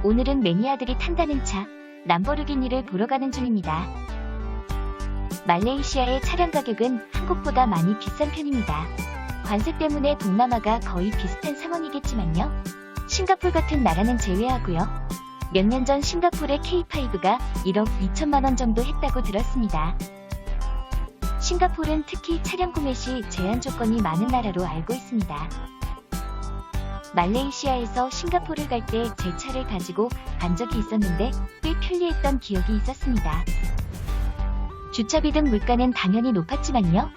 오늘은 매니아들이 탄다는 차, 람보르기니를 보러 가는 중입니다. 말레이시아의 차량 가격은 한국보다 많이 비싼 편입니다. 관세 때문에 동남아가 거의 비슷한 상황이겠지만요. 싱가포르 같은 나라는 제외하고요. 몇 년 전 싱가포르의 K5가 1억 2천만 원 정도 했다고 들었습니다. 싱가포르는 특히 차량 구매 시 제한 조건이 많은 나라로 알고 있습니다. 말레이시아에서 싱가포르를 갈 때 제 차를 가지고 간 적이 있었는데 꽤 편리했던 기억이 있었습니다. 주차비 등 물가는 당연히 높았지만요.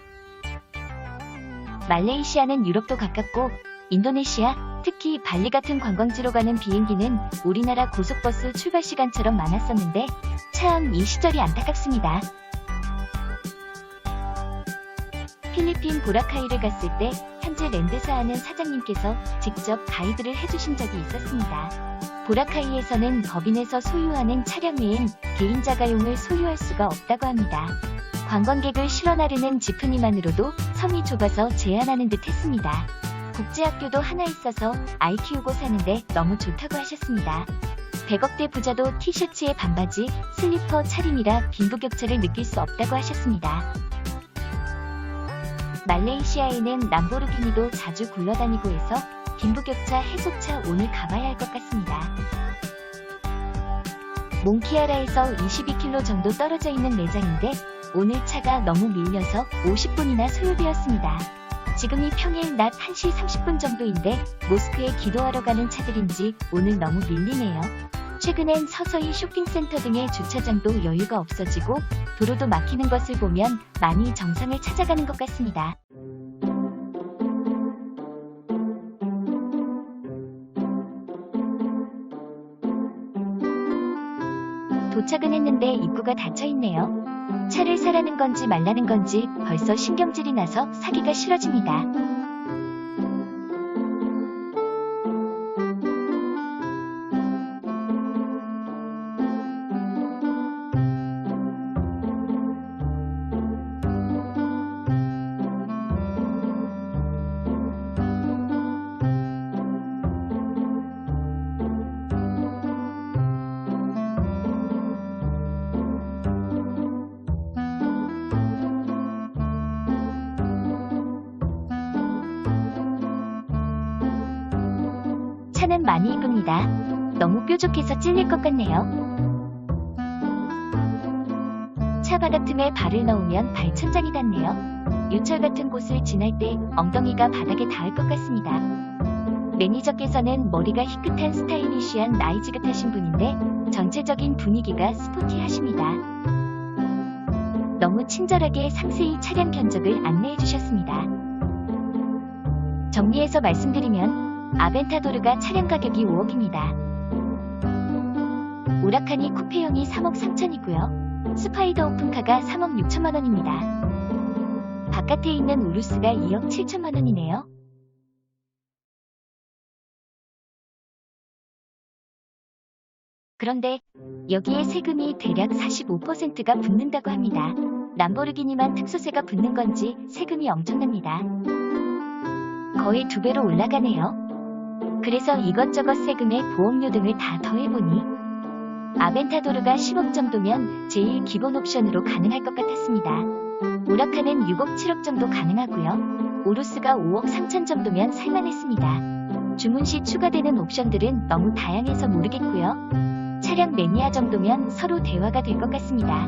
말레이시아는 유럽도 가깝고 인도네시아, 특히 발리 같은 관광지로 가는 비행기는 우리나라 고속버스 출발 시간처럼 많았었는데 참 이 시절이 안타깝습니다. 필리핀 보라카이를 갔을 때 현재 랜드사 하는 사장님께서 직접 가이드를 해주신 적이 있었습니다. 보라카이에서는 법인에서 소유하는 차량 외엔 개인 자가용을 소유할 수가 없다고 합니다. 관광객을 실어 나르는 지프니만으로도 섬이 좁아서 제한하는 듯 했습니다. 국제학교도 하나 있어서 아이 키우고 사는데 너무 좋다고 하셨습니다. 100억대 부자도 티셔츠에 반바지, 슬리퍼 차림이라 빈부격차를 느낄 수 없다고 하셨습니다. 말레이시아에는 람보르기니도 자주 굴러다니고 해서 빈부격차 해소차 오늘 가봐야 할 것 같습니다. 몽키아라에서 22km 정도 떨어져 있는 매장인데 오늘 차가 너무 밀려서 50분이나 소요되었습니다. 지금이 평일 낮 1시 30분 정도인데 모스크에 기도하러 가는 차들인지 오늘 너무 밀리네요. 최근엔 서서히 쇼핑센터 등의 주차장도 여유가 없어지고 도로도 막히는 것을 보면 많이 정상을 찾아가는 것 같습니다. 도착은 했는데 입구가 닫혀있네요. 차를 사라는 건지 말라는 건지 벌써 신경질이 나서 사기가 싫어집니다. 차는 많이 이쁩니다. 너무 뾰족해서 찔릴 것 같네요. 차 바닥 틈에 발을 넣으면 발천장이 닿네요. 유철 같은 곳을 지날 때 엉덩이가 바닥에 닿을 것 같습니다. 매니저께서는 머리가 희끗한 스타일리시한 나이 지긋하신 분인데 전체적인 분위기가 스포티하십니다. 너무 친절하게 상세히 차량 견적을 안내해 주셨습니다. 정리해서 말씀드리면 아벤타도르가 차량 가격이 5억입니다. 우라카니 쿠페형이 3억 3천이고요. 스파이더 오픈카가 3억 6천만 원입니다. 바깥에 있는 우루스가 2억 7천만 원이네요. 그런데 여기에 세금이 대략 45%가 붙는다고 합니다. 람보르기니만 특수세가 붙는 건지 세금이 엄청납니다. 거의 2배로 올라가네요. 그래서 이것저것 세금에 보험료 등을 다 더해보니 아벤타도르가 10억 정도면 제일 기본 옵션으로 가능할 것 같았습니다. 우라카는 6억 7억 정도 가능하고요. 우루스가 5억 3천 정도면 살만했습니다. 주문 시 추가되는 옵션들은 너무 다양해서 모르겠고요. 차량 매니아 정도면 서로 대화가 될 것 같습니다.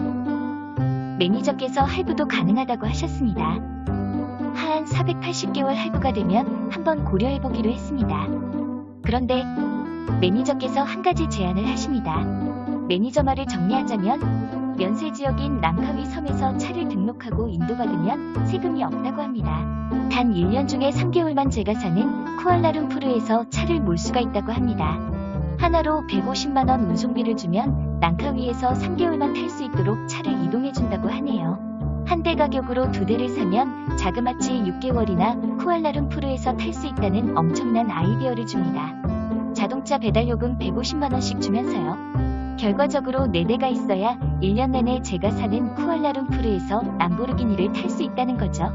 매니저께서 할부도 가능하다고 하셨습니다. 한 480개월 할부가 되면 한번 고려해보기로 했습니다. 그런데 매니저께서 한 가지 제안을 하십니다. 매니저 말을 정리하자면 면세 지역인 랑카위 섬에서 차를 등록하고 인도받으면 세금이 없다고 합니다. 단 1년 중에 3개월만 제가 사는 쿠알라룸푸르에서 차를 몰 수가 있다고 합니다. 하나로 150만원 운송비를 주면 랑카위에서 3개월만 탈 수 있도록 차를 이동해준다고 하네요. 한 대 가격으로 2대를 사면 자그마치 6개월이나 쿠알라룸푸르에서 탈 수 있다는 엄청난 아이디어를 줍니다. 자동차 배달요금 150만원씩 주면서요. 결과적으로 4대가 있어야 1년 내내 제가 사는 쿠알라룸푸르에서 람보르기니를 탈 수 있다는 거죠.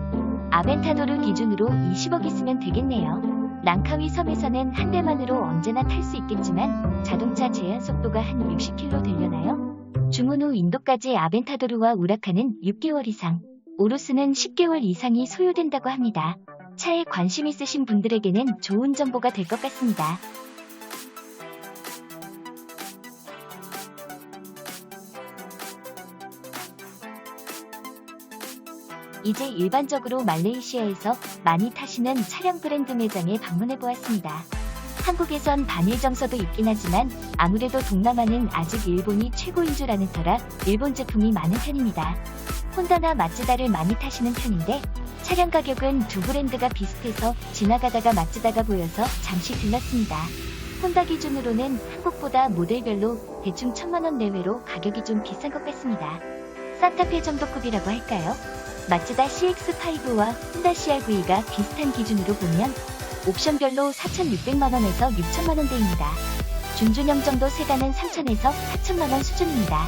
아벤타도르 기준으로 20억 있으면 되겠네요. 랑카위 섬에서는 한 대만으로 언제나 탈 수 있겠지만 자동차 제한 속도가 한 60km 되려나요? 주문 후 인도까지 아벤타도르와 우라카는 6개월 이상, 오루스는 10개월 이상이 소요된다고 합니다. 차에 관심 있으신 분들에게는 좋은 정보가 될 것 같습니다. 이제 일반적으로 말레이시아에서 많이 타시는 차량 브랜드 매장에 방문해 보았습니다. 한국에선 반일 정서도 있긴 하지만 아무래도 동남아는 아직 일본이 최고인 줄 아는 터라 일본 제품이 많은 편입니다. 혼다나 마츠다를 많이 타시는 편인데 차량 가격은 두 브랜드가 비슷해서 지나가다가 마츠다가 보여서 잠시 들렀습니다. 혼다 기준으로는 한국보다 모델별로 대충 1000만원 내외로 가격이 좀 비싼 것 같습니다. 산타페 정도급이라고 할까요? 마츠다 CX-5와 혼다 CR-V가 비슷한 기준으로 보면 옵션별로 4,600만원에서 6,000만원대입니다. 준준형 정도 세단은 3,000에서 4,000만원 수준입니다.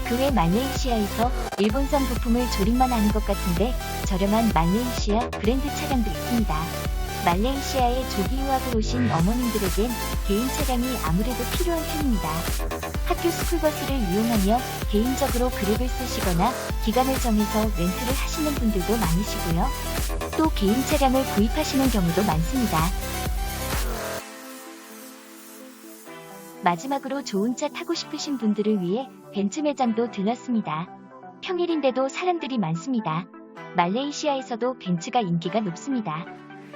그 외 말레이시아에서 일본산 부품을 조립만 하는 것 같은데 저렴한 말레이시아 브랜드 차량도 있습니다. 말레이시아에 조기 유학을 오신 어머님들에겐 개인 차량이 아무래도 필요한 편입니다. 학교 스쿨버스를 이용하며 개인적으로 그랩을 쓰시거나 기간을 정해서 렌트를 하시는 분들도 많으시고요. 또 개인 차량을 구입하시는 경우도 많습니다. 마지막으로 좋은 차 타고 싶으신 분들을 위해 벤츠 매장도 들렀습니다. 평일인데도 사람들이 많습니다. 말레이시아에서도 벤츠가 인기가 높습니다.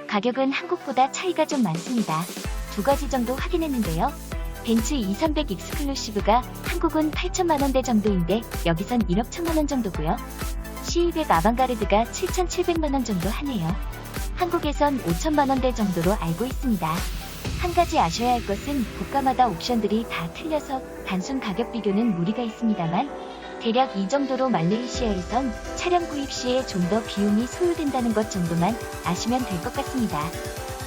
가격은 한국보다 차이가 좀 많습니다. 두 가지 정도 확인했는데요. 벤츠 2300 익스클루시브가 한국은 8천만원대 정도인데 여기선 1억 1천만원 정도고요. C200 아방가르드가 7,700만원 정도 하네요. 한국에선 5천만원대 정도로 알고 있습니다. 한 가지 아셔야 할 것은 국가마다 옵션들이 다 틀려서 단순 가격 비교는 무리가 있습니다만 대략 이 정도로 말레이시아에선 차량 구입 시에 좀 더 비용이 소요된다는 것 정도만 아시면 될 것 같습니다.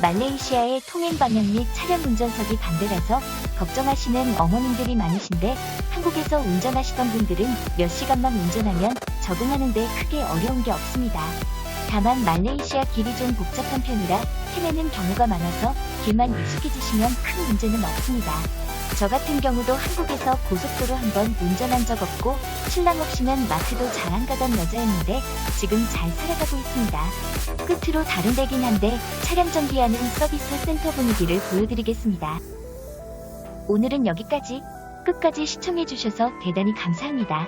말레이시아의 통행 방향 및 차량 운전석이 반대라서 걱정하시는 어머님들이 많으신데 한국에서 운전하시던 분들은 몇 시간만 운전하면 적응하는 데 크게 어려운 게 없습니다. 다만 말레이시아 길이 좀 복잡한 편이라 헤매는 경우가 많아서 길만 익숙해지시면 큰 문제는 없습니다. 저 같은 경우도 한국에서 고속도로 한번 운전한 적 없고 신랑 없이는 마트도 잘 안 가던 여자였는데 지금 잘 살아가고 있습니다. 끝으로 다른 데긴 한데 차량 정비하는 서비스 센터 분위기를 보여드리겠습니다. 오늘은 여기까지. 끝까지 시청해주셔서 대단히 감사합니다.